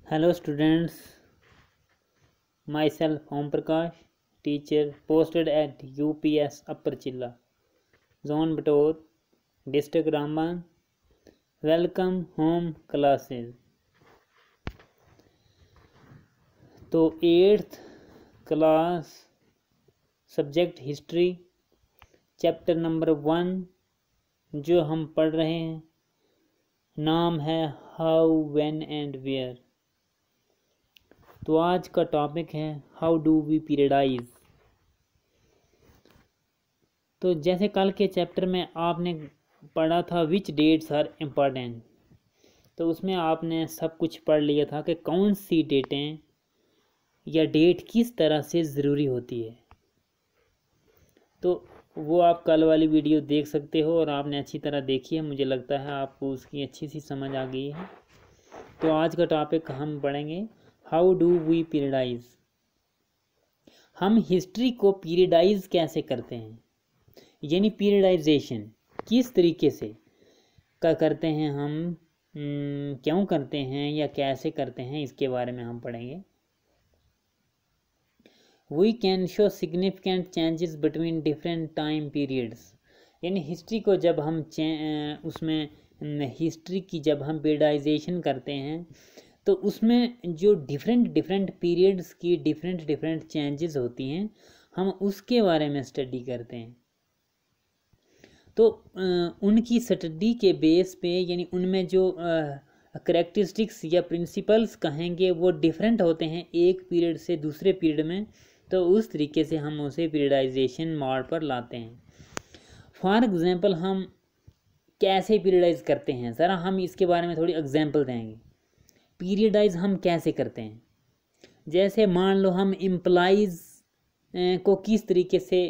Hello students, myself Om Prakash, teacher posted at UPS Upper Chilla, Zone Bataur, District Ramban. Welcome home classes. तो 8th class subject history chapter number 1 जो हम पढ़ रहे हैं नाम है हाउ व्हेन एंड वेयर। तो आज का टॉपिक है हाउ डू वी पीरियडाइज। तो जैसे कल के चैप्टर में आपने पढ़ा था विच डेट्स आर इम्पॉर्टेंट, तो उसमें आपने सब कुछ पढ़ लिया था कि कौन सी डेटें या डेट किस तरह से ज़रूरी होती है। तो वो आप कल वाली वीडियो देख सकते हो और आपने अच्छी तरह देखी है, मुझे लगता है आपको उसकी अच्छी सी समझ आ गई है। तो आज का टॉपिक हम पढ़ेंगे हाउ डू वी पीरियडाइज। हम हिस्ट्री को पीरियडाइज कैसे करते हैं, यानी पीरियडाइजेशन किस तरीके से करते हैं हम, क्यों करते हैं या कैसे करते हैं, इसके बारे में हम पढ़ेंगे। We can show significant changes between different time periods, यानी हिस्ट्री को जब हम उसमें हिस्ट्री की जब हम पीरियडाइजेशन करते हैं तो उसमें जो डिफरेंट पीरियड्स की डिफरेंट चेंजेस होती हैं हम उसके बारे में स्टडी करते हैं। तो उनकी स्टडी के बेस पे यानी उनमें जो करैक्टरिस्टिक्स या प्रिंसिपल्स कहेंगे वो डिफरेंट होते हैं एक पीरियड से दूसरे पीरियड में, तो उस तरीके से हम उसे पीरियडाइजेशन मोड पर लाते हैं। फॉर एग्जांपल हम कैसे पीरियडाइज करते हैं, ज़रा हम इसके बारे में थोड़ी एग्जांपल देंगे। पीरियडाइज हम कैसे करते हैं, जैसे मान लो हम एम्प्लॉइज़ को किस तरीके से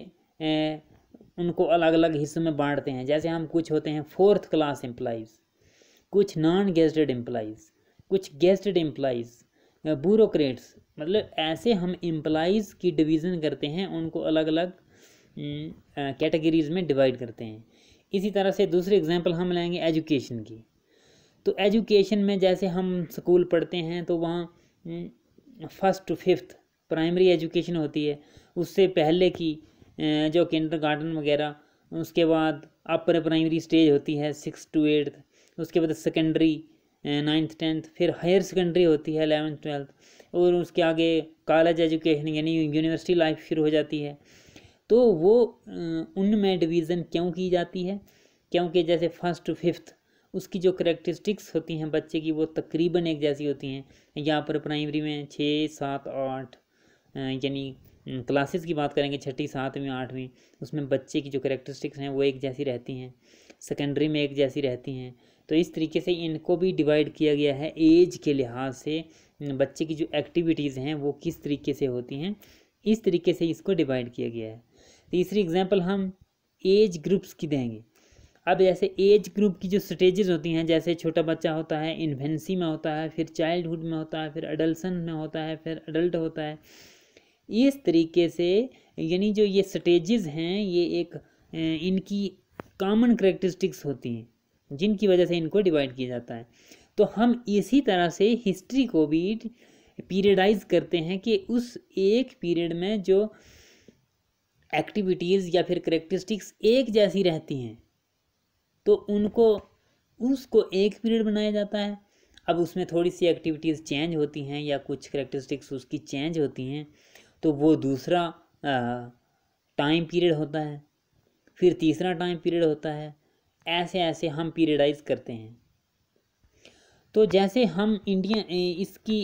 उनको अलग अलग हिस्सों में बांटते हैं। जैसे हम कुछ होते हैं 4th क्लास एम्प्लॉइज़, कुछ नॉन गेस्टेड एम्प्लॉइज़, कुछ गेस्टेड एम्प्लॉइज़, ब्यूरोक्रेट्स, मतलब ऐसे हम एम्प्लॉइज़ की डिवीज़न करते हैं, उनको अलग अलग कैटेगरीज में डिवाइड करते हैं। इसी तरह से दूसरी एग्जांपल हम लेंगे एजुकेशन की। तो एजुकेशन में जैसे हम स्कूल पढ़ते हैं तो वहाँ 1st to 5th primary education होती है, उससे पहले की जो किंडरगार्टन वगैरह, उसके बाद अपर प्राइमरी स्टेज होती है 6th to 8th, उसके बाद सेकेंडरी 9th 10th, फिर हायर सेकेंडरी होती है 11th 12th, और उसके आगे कॉलेज एजुकेशन यानी यूनिवर्सिटी लाइफ शुरू हो जाती है। तो वो उनमें डिवीज़न क्यों की जाती है, क्योंकि जैसे 1st to 5th उसकी जो करैक्टरिस्टिक्स होती हैं बच्चे की वो तकरीबन एक जैसी होती हैं। यहाँ पर प्राइमरी में 6 7 8 यानी क्लासेस की बात करेंगे 6ठी 7वीं 8वीं, उसमें बच्चे की जो करैक्टरिस्टिक्स हैं वो एक जैसी रहती हैं, सेकेंडरी में एक जैसी रहती हैं। तो इस तरीके से इनको भी डिवाइड किया गया है एज के लिहाज से, बच्चे की जो एक्टिविटीज़ हैं वो किस तरीके से होती हैं, इस तरीके से इसको डिवाइड किया गया है। तीसरी एग्जांपल हम एज ग्रुप्स की देंगे। अब जैसे एज ग्रुप की जो स्टेजेस होती हैं, जैसे छोटा बच्चा होता है इन्फेंसी में होता है, फिर चाइल्डहुड में होता है, फिर अडल्सन में होता है, फिर अडल्ट होता है। इस तरीके से यानी जो ये स्टेजेस हैं ये एक इनकी कॉमन करैक्टरिस्टिक्स होती हैं जिनकी वजह से इनको डिवाइड किया जाता है। तो हम इसी तरह से हिस्ट्री को भी पीरियडाइज करते हैं कि उस एक पीरियड में जो एक्टिविटीज़ या फिर करैक्टरिस्टिक्स एक जैसी रहती हैं तो उसको एक पीरियड बनाया जाता है। अब उसमें थोड़ी सी एक्टिविटीज़ चेंज होती हैं या कुछ करैक्टरिस्टिक्स उसकी चेंज होती हैं तो वो दूसरा टाइम पीरियड होता है, फिर तीसरा टाइम पीरियड होता है। ऐसे ऐसे हम पीरियडाइज करते हैं। तो जैसे हम इसकी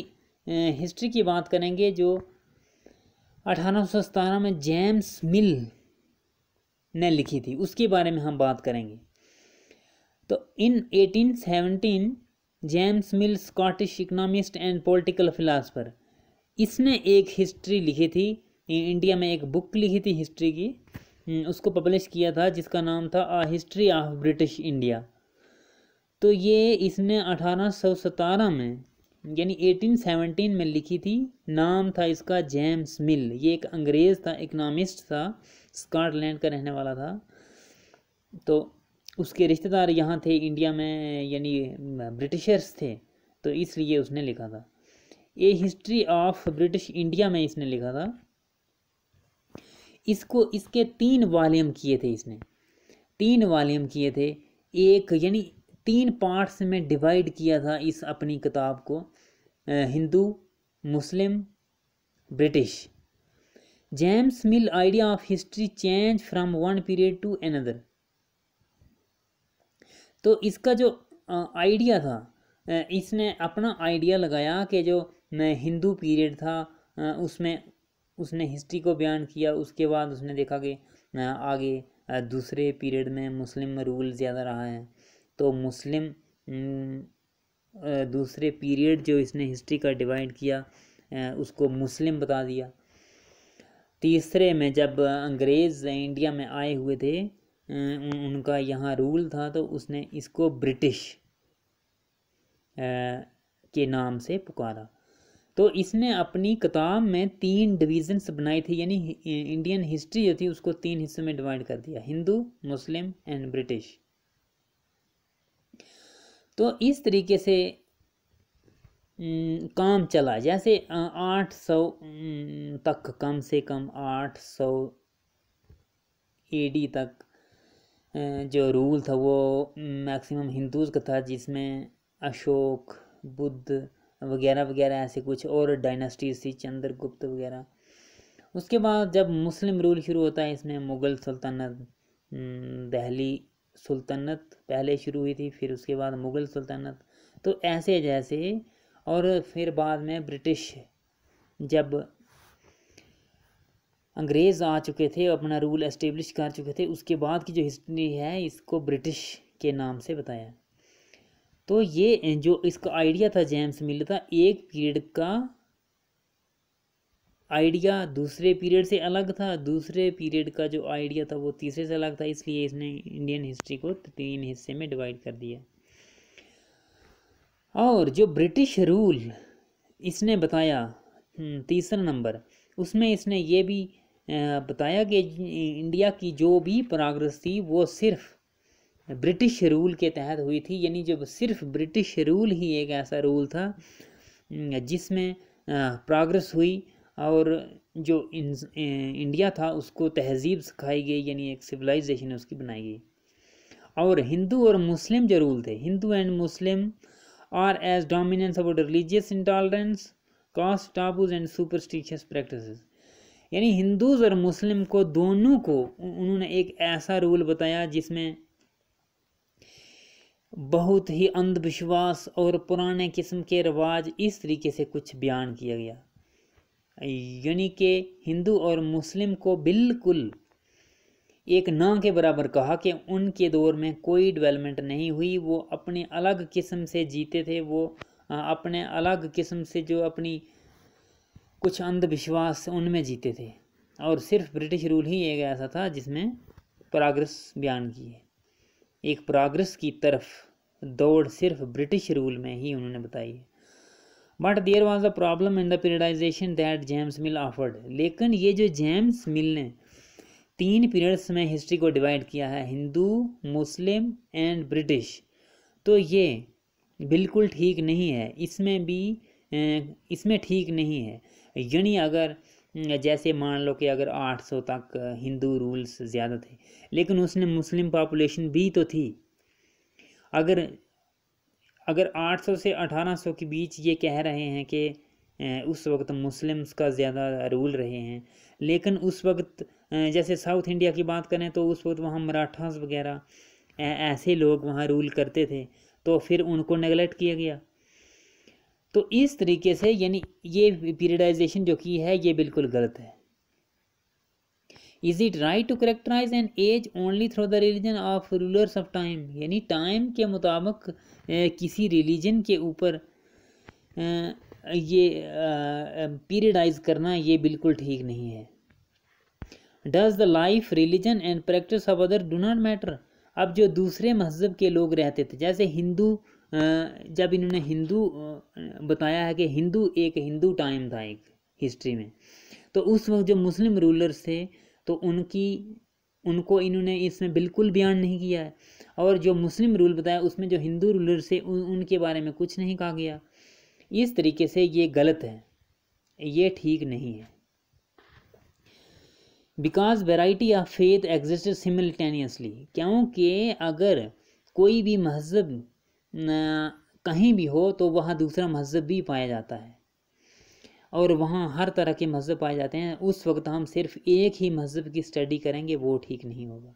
हिस्ट्री की बात करेंगे जो 1817 में जेम्स मिल ने लिखी थी उसके बारे में हम बात करेंगे। तो इन 1817 James mill Scottish economist and political philosopher, इसने एक हिस्ट्री लिखी थी, इंडिया में एक बुक लिखी थी हिस्ट्री की, उसको पब्लिश किया था जिसका नाम था a history of British India. तो ये इसने 1817 में यानी 1817 में लिखी थी। नाम था इसका जेम्स मिल, ये एक अंग्रेज़ था, इकोनॉमिस्ट था, स्कॉटलैंड का रहने वाला था। तो उसके रिश्तेदार यहाँ थे इंडिया में, यानी ब्रिटिशर्स थे, तो इसलिए उसने लिखा था। ए हिस्ट्री ऑफ ब्रिटिश इंडिया में इसने लिखा था। इसके 3 वॉल्यूम किए थे इसने, 3 वॉल्यूम किए थे, एक यानी 3 पार्ट्स में डिवाइड किया था इस अपनी किताब को, Hindu, Muslim, British. James Mill idea of history change from one period to another. तो इसका जो आइडिया था, इसने अपना आइडिया लगाया कि जो हिंदू पीरियड था उसमें उसने हिस्ट्री को बयान किया। उसके बाद उसने देखा कि आगे दूसरे पीरियड में मुस्लिम रूल ज़्यादा रहा है, तो मुस्लिम दूसरे पीरियड जो इसने हिस्ट्री का डिवाइड किया उसको मुस्लिम बता दिया। तीसरे में जब अंग्रेज़ इंडिया में आए हुए थे, उनका यहाँ रूल था, तो उसने इसको ब्रिटिश के नाम से पुकारा। तो इसने अपनी किताब में 3 डिविजन्स बनाई थी, यानी इंडियन हिस्ट्री जो थी उसको 3 हिस्सों में डिवाइड कर दिया, हिंदू, मुस्लिम एंड ब्रिटिश। तो इस तरीके से काम चला। जैसे 800 तक, कम से कम 800 AD तक जो रूल था वो मैक्सिमम हिंदूज़ का था, जिसमें अशोक, बुद्ध वगैरह वगैरह ऐसे कुछ और डायनास्टीज थी, चंद्रगुप्त वगैरह। उसके बाद जब मुस्लिम रूल शुरू होता है, इसमें मुग़ल सल्तनत, दिल्ली सुल्तनत पहले शुरू हुई थी, फिर उसके बाद मुग़ल सल्तनत, तो ऐसे जैसे। और फिर बाद में ब्रिटिश, जब अंग्रेज़ आ चुके थे, अपना रूल एस्टेब्लिश कर चुके थे, उसके बाद की जो हिस्ट्री है इसको ब्रिटिश के नाम से बताया। तो ये जो इसका आइडिया था जेम्स मिल था, एक पीरियड का आइडिया दूसरे पीरियड से अलग था, दूसरे पीरियड का जो आइडिया था वो तीसरे से अलग था, इसलिए इसने इंडियन हिस्ट्री को 3 हिस्से में डिवाइड कर दिया। और जो ब्रिटिश रूल इसने बताया तीसरा नंबर, उसमें इसने ये भी बताया कि इंडिया की जो भी प्रोग्रेस थी वो सिर्फ ब्रिटिश रूल के तहत हुई थी, यानी जो सिर्फ ब्रिटिश रूल ही एक ऐसा रूल था जिसमें प्रोग्रेस हुई, और जो इंडिया था उसको तहजीब सिखाई गई, यानी एक सिविलाइजेशन उसकी बनाई गई। और हिंदू और मुस्लिम जो रूल थे, Hindu and Muslim are as dominance about religious intolerance, caste taboos and superstitious practices. यानी हिंदूज और मुस्लिम को दोनों को उन्होंने एक ऐसा रूल बताया जिसमें बहुत ही अंधविश्वास और पुराने किस्म के रिवाज इस तरीके से कुछ बयान किया गया, यानी कि हिंदू और मुस्लिम को बिल्कुल एक ना के बराबर कहा कि उनके दौर में कोई डेवलपमेंट नहीं हुई, वो अपने अलग किस्म से जीते थे, वो अपने अलग किस्म से जो अपनी कुछ अंधविश्वास उनमें जीते थे, और सिर्फ ब्रिटिश रूल ही एक ऐसा था जिसमें प्रोग्रेस बयान की है। एक प्रोग्रेस की तरफ दौड़ सिर्फ ब्रिटिश रूल में ही उन्होंने बताई है। But there was a problem in the periodisation that James Mill offered. लेकिन ये जो जेम्स मिल ने 3 पीरियड्स में हिस्ट्री को डिवाइड किया है, हिंदू, मुस्लिम एंड ब्रिटिश, तो ये बिल्कुल ठीक नहीं है। इसमें ठीक नहीं है। यानी अगर जैसे मान लो कि अगर 800 तक हिंदू रूल्स ज़्यादा थे, लेकिन उसने मुस्लिम पॉपुलेशन भी तो थी। अगर 800 से 1800 के बीच ये कह रहे हैं कि उस वक्त मुस्लिम्स का ज़्यादा रूल रहे हैं, लेकिन उस वक्त जैसे साउथ इंडिया की बात करें तो उस वक्त वहाँ मराठास वगैरह ऐसे लोग वहाँ रूल करते थे, तो फिर उनको नेगलेक्ट किया गया। तो इस तरीके से यानी ये पीरियडाइजेशन जो की है ये बिल्कुल गलत है। Is it right to characterise an age only through the religion of rulers of time. यानी टाइम के मुताबिक किसी रिलीजन के ऊपर ये पीरियडाइज करना ये बिल्कुल ठीक नहीं है। Does the life, religion and practice of other do not matter. अब जो दूसरे मजहब के लोग रहते थे, जैसे हिंदू, जब इन्होंने हिंदू बताया है कि हिंदू टाइम था एक हिस्ट्री में, तो उस वक्त जो मुस्लिम रूलर्स थे तो उनको इन्होंने इसमें बिल्कुल बयान नहीं किया है। और जो मुस्लिम रूल बताया उसमें जो हिंदू रूलर्स थे उनके बारे में कुछ नहीं कहा गया। इस तरीके से ये गलत है, ये ठीक नहीं है। Because variety of faith exist simultaneously, क्योंकि अगर कोई भी मज़हब कहीं भी हो तो वहाँ दूसरा मज़हब भी पाया जाता है, और वहाँ हर तरह के मज़हब पाए जाते हैं। उस वक्त हम सिर्फ एक ही मज़हब की स्टडी करेंगे, वो ठीक नहीं होगा।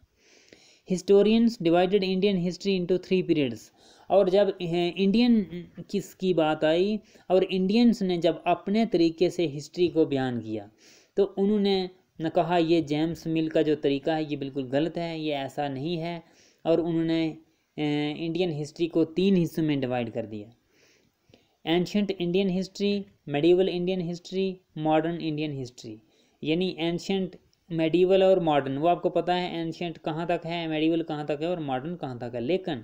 Historians divided Indian history into 3 periods, और जब इंडियन की बात आई और इंडियंस ने जब अपने तरीके से हिस्ट्री को बयान किया, तो उन्होंने न कहा ये जेम्स मिल का जो तरीका है ये बिल्कुल गलत है, ये ऐसा नहीं है, और उन्होंने इंडियन हिस्ट्री को 3 हिस्सों में डिवाइड कर दिया। Ancient Indian history, medieval Indian history, modern Indian history. यानी एंशंट, मेडिवल और मॉडर्न, वो आपको पता है एंशंट कहाँ तक है, मेडिवल कहाँ तक है और मॉडर्न कहाँ तक है। लेकिन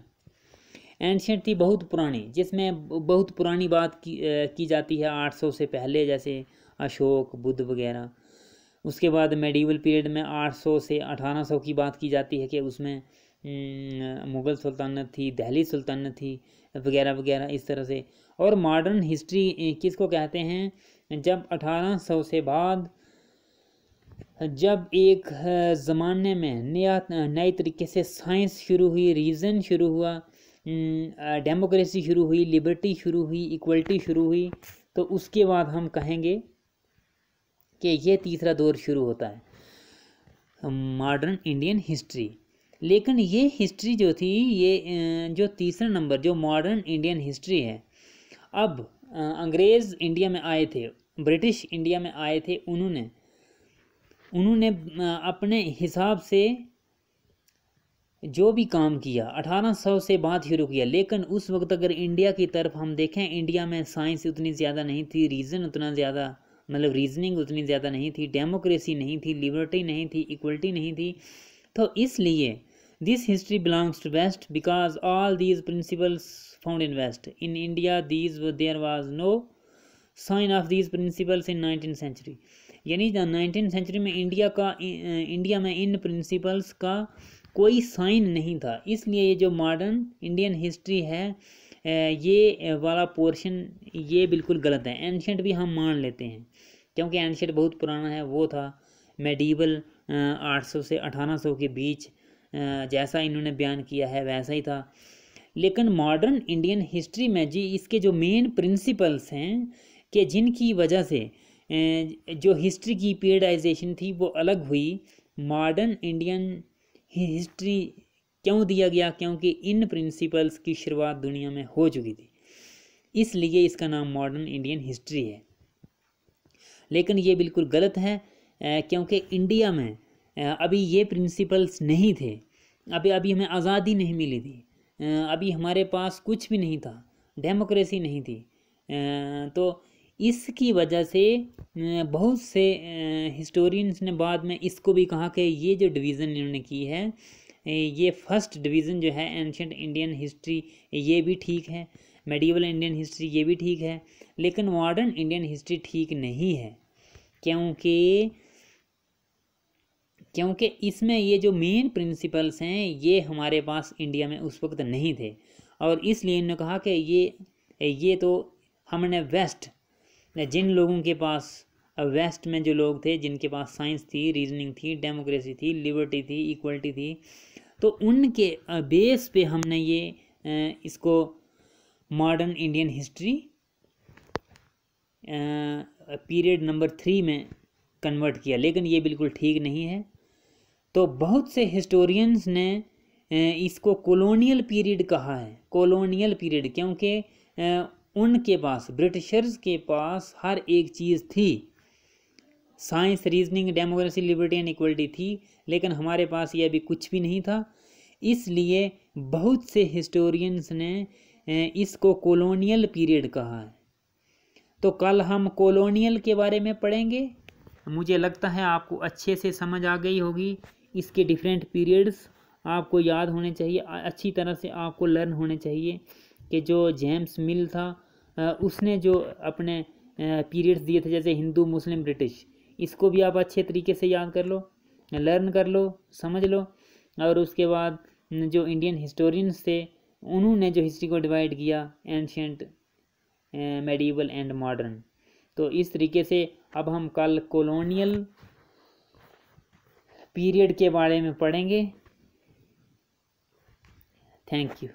एंशंट थी बहुत पुरानी, जिसमें बहुत पुरानी बात की जाती है 800 से पहले, जैसे अशोक, बुद्ध वगैरह। उसके बाद मेडिवल पीरियड में 800 से 1800 की बात की जाती है कि उसमें मुग़ल सुल्तानत थी, दिल्ली सुल्तानत थी वगैरह वगैरह, इस तरह से। और मॉडर्न हिस्ट्री किसको कहते हैं, जब 1800 से बाद जब एक ज़माने में नए तरीके से साइंस शुरू हुई, रीज़न शुरू हुआ, डेमोक्रेसी शुरू हुई, लिबर्टी शुरू हुई, इक्वलिटी शुरू हुई, तो उसके बाद हम कहेंगे कि ये तीसरा दौर शुरू होता है, मॉडर्न इंडियन हिस्ट्री। लेकिन ये हिस्ट्री जो थी, ये जो तीसरा नंबर जो मॉडर्न इंडियन हिस्ट्री है, अब अंग्रेज़ इंडिया में आए थे, ब्रिटिश इंडिया में आए थे, उन्होंने अपने हिसाब से जो भी काम किया 1800 से बाद शुरू किया। लेकिन उस वक्त अगर इंडिया की तरफ हम देखें, इंडिया में साइंस उतनी ज़्यादा नहीं थी, रीज़न उतना ज़्यादा, मतलब रीजनिंग उतनी ज़्यादा नहीं थी, डेमोक्रेसी नहीं थी, लिबर्टी नहीं थी, इक्वलिटी नहीं थी। तो इसलिए this history belongs to west because all these principles found in west. In India there was no sign of these principles in 19th century. यानी 19th सेंचुरी में इंडिया में इन प्रिंसिपल्स का कोई साइन नहीं था। इसलिए ये जो मॉडर्न इंडियन हिस्ट्री है, ये वाला पोर्शन ये बिल्कुल गलत है। एंशंट भी हम मान लेते हैं, क्योंकि एंशंट बहुत पुराना है, वो था मेडिवल 800 से 1800 के बीच, जैसा इन्होंने बयान किया है वैसा ही था। लेकिन मॉडर्न इंडियन हिस्ट्री में जी इसके जो मेन प्रिंसिपल्स हैं कि जिनकी वजह से जो हिस्ट्री की पीरियडाइजेशन थी वो अलग हुई। मॉडर्न इंडियन हिस्ट्री क्यों दिया गया, क्योंकि इन प्रिंसिपल्स की शुरुआत दुनिया में हो चुकी थी, इसलिए इसका नाम मॉडर्न इंडियन हिस्ट्री है। लेकिन ये बिल्कुल गलत है, क्योंकि इंडिया में अभी ये प्रिंसिपल्स नहीं थे, अभी हमें आज़ादी नहीं मिली थी, अभी हमारे पास कुछ भी नहीं था, डेमोक्रेसी नहीं थी। तो इसकी वजह से बहुत से हिस्टोरियंस ने बाद में इसको भी कहा कि ये जो डिवीज़न इन्होंने की है, ये फर्स्ट डिवीज़न जो है एंशंट इंडियन हिस्ट्री, ये भी ठीक है, मेडिवल इंडियन हिस्ट्री ये भी ठीक है, लेकिन मॉडर्न इंडियन हिस्ट्री ठीक नहीं है, क्योंकि इसमें ये जो मेन प्रिंसिपल्स हैं ये हमारे पास इंडिया में उस वक्त नहीं थे। और इसलिए इन्होंने कहा कि ये तो हमने वेस्ट, जिन लोगों के पास वेस्ट में जो लोग थे जिनके पास साइंस थी, रीजनिंग थी, डेमोक्रेसी थी, लिबर्टी थी, इक्वलिटी थी, तो उनके बेस पे हमने ये इसको modern Indian history period number 3 में कन्वर्ट किया। लेकिन ये बिल्कुल ठीक नहीं है। तो बहुत से हिस्टोरियंस ने इसको कॉलोनियल पीरियड कहा है, कॉलोनियल पीरियड, क्योंकि उनके पास, ब्रिटिशर्स के पास हर एक चीज़ थी, science, reasoning, democracy, liberty and equality थी, लेकिन हमारे पास ये अभी कुछ भी नहीं था। इसलिए बहुत से हिस्टोरियंस ने इसको कॉलोनियल पीरियड कहा है। तो कल हम कॉलोनियल के बारे में पढ़ेंगे। मुझे लगता है आपको अच्छे से समझ आ गई होगी। इसके डिफरेंट पीरियड्स आपको याद होने चाहिए, अच्छी तरह से आपको लर्न होने चाहिए कि जो जेम्स मिल था उसने जो अपने पीरियड्स दिए थे, जैसे हिंदू, मुस्लिम, ब्रिटिश, इसको भी आप अच्छे तरीके से याद कर लो, लर्न कर लो, समझ लो। और उसके बाद जो इंडियन हिस्टोरियंस थे उन्होंने जो हिस्ट्री को डिवाइड किया, एंशंट, मेडिवल एंड मॉडर्न। तो इस तरीके से अब हम कल कॉलोनियल पीरियड के बारे में पढ़ेंगे। Thank you.